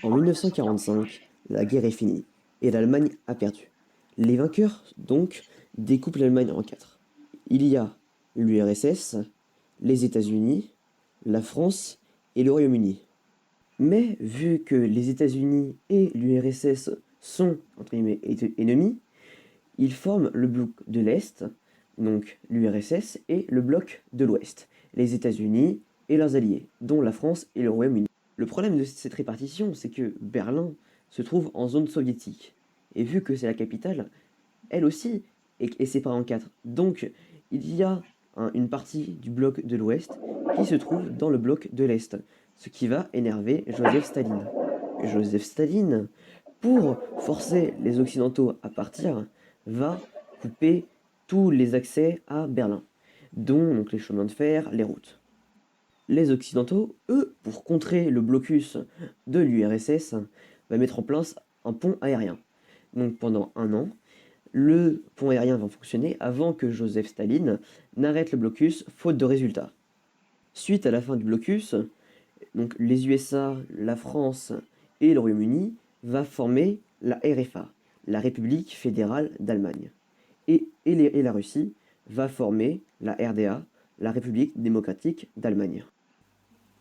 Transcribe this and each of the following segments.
En 1945, la guerre est finie et l'Allemagne a perdu. Les vainqueurs, donc, découpent l'Allemagne en quatre. Il y a l'URSS, les États-Unis, la France et le Royaume-Uni. Mais vu que les États-Unis et l'URSS sont, entre guillemets, ennemis, ils forment le bloc de l'Est, donc l'URSS, et le bloc de l'Ouest, les États-Unis et leurs alliés, dont la France et le Royaume-Uni. Le problème de cette répartition, c'est que Berlin se trouve en zone soviétique. Et vu que c'est la capitale, elle aussi est séparée en quatre. Donc, il y a une partie du bloc de l'Ouest qui se trouve dans le bloc de l'Est, ce qui va énerver Joseph Staline. Joseph Staline, pour forcer les Occidentaux à partir, va couper tous les accès à Berlin, dont donc, les chemins de fer, les routes. Les Occidentaux, eux, pour contrer le blocus de l'URSS, va mettre en place un pont aérien. Donc pendant un an, le pont aérien va fonctionner avant que Joseph Staline n'arrête le blocus faute de résultats. Suite à la fin du blocus, donc les USA, la France et le Royaume-Uni va former la RFA, la République fédérale d'Allemagne. Et la Russie va former la RDA, la République démocratique d'Allemagne.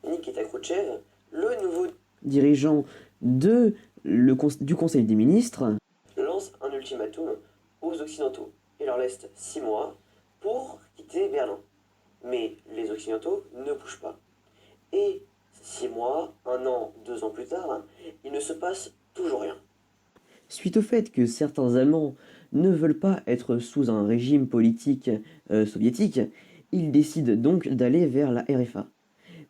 Nikita Khrouchtchev, le nouveau dirigeant du Conseil des ministres, lance un ultimatum aux Occidentaux et leur laisse 6 mois pour quitter Berlin. Mais les Occidentaux ne bougent pas. Et 6 mois, 1 an, 2 ans plus tard, il ne se passe toujours rien. Suite au fait que certains Allemands ne veulent pas être sous un régime politique soviétique, ils décident donc d'aller vers la RFA.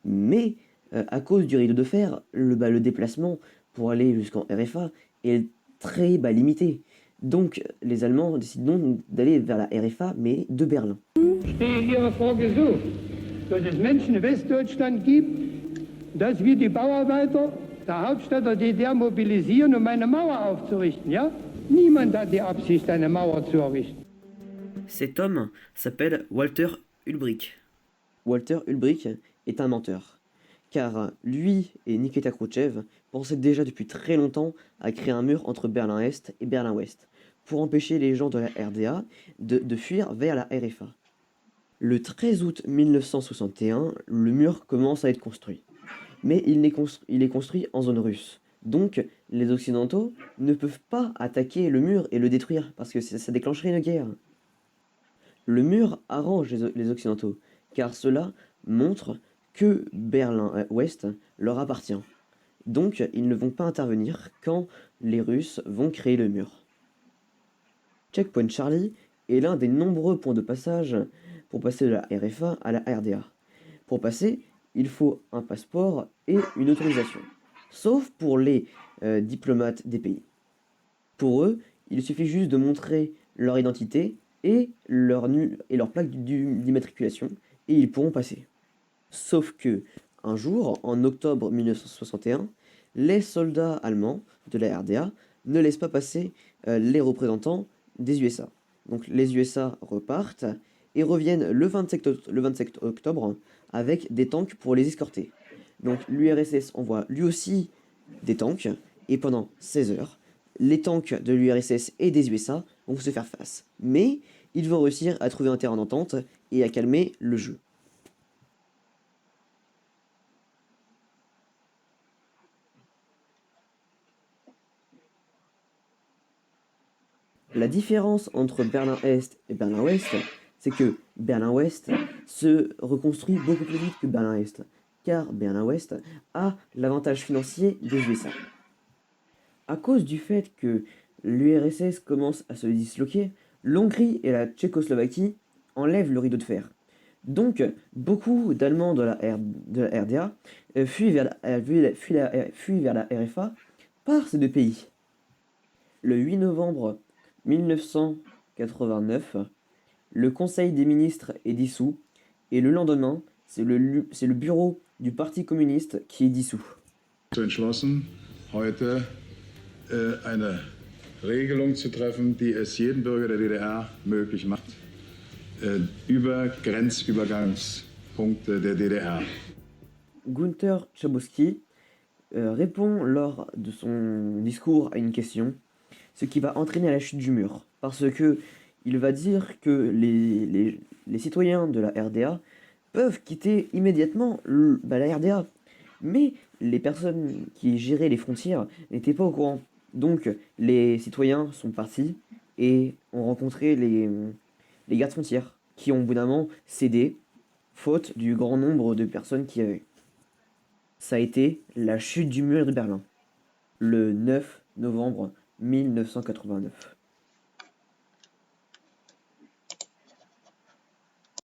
Mais à cause du rideau de fer, le déplacement pour aller jusqu'en RFA est très limité. Donc les Allemands décident donc d'aller vers la RFA, mais de Berlin. Stehe Ihrer Frau gesucht, dass es Menschen in Westdeutschland gibt, dass wir die Bauarbeiter der Hauptstadt der DDR mobilisieren, um eine Mauer aufzurichten, ja? Niemand hat die Absicht, eine Mauer zu errichten. Cet homme s'appelle Walter Ulbricht. Walter Ulbricht est un menteur, car lui et Nikita Khrouchtchev pensaient déjà depuis très longtemps à créer un mur entre Berlin-Est et Berlin-Ouest, pour empêcher les gens de la RDA de fuir vers la RFA. Le 13 août 1961, le mur commence à être construit. Mais il est construit en zone russe. Donc, les Occidentaux ne peuvent pas attaquer le mur et le détruire, parce que ça déclencherait une guerre. Le mur arrange les Occidentaux, car cela montre que Berlin-Ouest leur appartient. Donc, ils ne vont pas intervenir quand les Russes vont créer le mur. Checkpoint Charlie est l'un des nombreux points de passage pour passer de la RFA à la RDA. Pour passer, il faut un passeport et une autorisation, sauf pour les diplomates des pays. Pour eux, il suffit juste de montrer leur identité et leur plaque d'immatriculation, et ils pourront passer. Sauf que, un jour, en octobre 1961, les soldats allemands de la RDA ne laissent pas passer les représentants des USA. Donc les USA repartent et reviennent le 27 octobre avec des tanks pour les escorter. Donc l'URSS envoie lui aussi des tanks, et pendant 16 heures, les tanks de l'URSS et des USA vont se faire face. Mais ils vont réussir à trouver un terrain d'entente et à calmer le jeu. La différence entre Berlin-Est et Berlin-Ouest, c'est que Berlin-Ouest se reconstruit beaucoup plus vite que Berlin-Est, car Berlin-Ouest a l'avantage financier des USA. À cause du fait que l'URSS commence à se disloquer, l'Hongrie et la Tchécoslovaquie enlèvent le rideau de fer. Donc, beaucoup d'Allemands de la RDA fuient vers la RFA par ces deux pays. Le 8 novembre 1989, le Conseil des ministres est dissous, et le lendemain, c'est le bureau du Parti communiste qui est dissous. Entschlossen, heute eine Regelung zu treffen, die es jedem Bürger der DDR möglich macht, über Grenzübergangspunkte der DDR. Günther Schabowski répond lors de son discours à une question, ce qui va entraîner la chute du mur. Parce que il va dire que les citoyens de la RDA peuvent quitter immédiatement la RDA. Mais les personnes qui géraient les frontières n'étaient pas au courant. Donc les citoyens sont partis et ont rencontré les gardes frontières qui ont au bout d'un moment cédé, faute du grand nombre de personnes qui avaient. Ça a été la chute du mur de Berlin, le 9 novembre 1989.